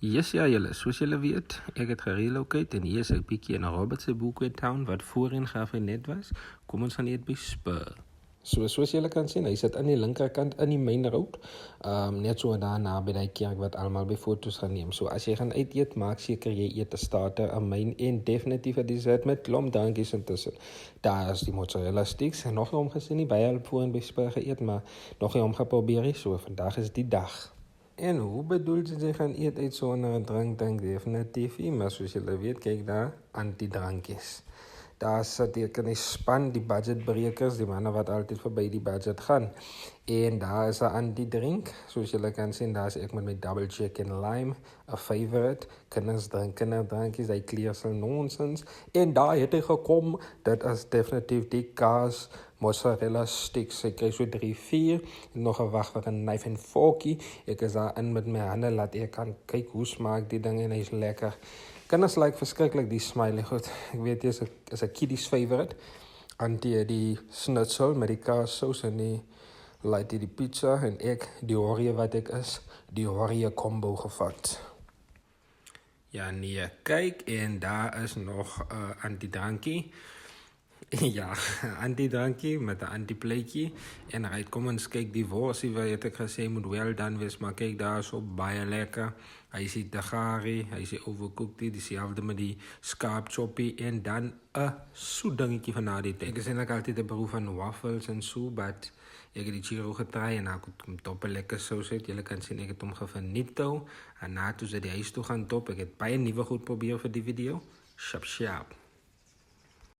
Yes, ja, julle, soos julle weet, ek het gerelocate en hier is ek bietjie in Robert's Boekway Town, wat voorheen Gaffenet was. Kom ons gaan eet by Spur. Soos julle kan sien, hy sit aan die linkerkant in die main road. Net so daarna by die kerk wat almal by foto's gaan neem. So as jy gaan uit eet, maak seker jy eet 'n starter, 'n main en definitief 'n dessert met klomp dankies intussen. Daar is die mozzarella sticks en nog nie omgesien nie, baie help voorheen by Spur geëet, maar nog nie omgeprobeer nie, so vandag is die dag. En hoe bedoel jy gaan eet uit sonder 'n drank? Denk definitief nie, maar soos julle weet, kyk daar, anti-drankies. Daar sit ek in die span, die budgetbrekers, die manne wat altyd verby die budget gaan. En daar is 'n anti-drink, soos julle kan sien, daar is ek met my double chicken lime, 'n favorite, kinders drink kinderdrankies, hy clear some nonsense. En daar het hy gekom, dit is definitief die kaas, mozzarella sticks, ek kry so 3-4, nog 'n wag vir 'n knife en forkie, ek is daar in met my hande, laat ek kan kyk hoe smaak die ding en hy is lekker. Kinders like verskriklik die smiley goed, ek weet jy is 'n kiddies favorite, antie die schnitzel met die kaassous en die laat die pizza en ek, die Oreo wat ek is, die Oreo combo gevat. Ja nee, kyk en daar is nog 'n anti-drankie. Ja, anti-drankie met 'n anti-pleitjie. En right, kom ons kyk die worsie wat ek gesê moet wel dan wees, maar kyk daar is op baie lekker. Hy is die tagari, hy is die overcooked, dieselfde met die scarp choppy en dan 'n soet dingetjie van na die tyd. Ek is eintlik altyd 'n broer van waffles en so, but ek het die churro getry en ek het top 'n lekker sous het. Julle kan sien ek het hom gefinito en na toe sy die huis toe gaan top. Ek het baie nuwe goed probeer vir die video. Shap shap.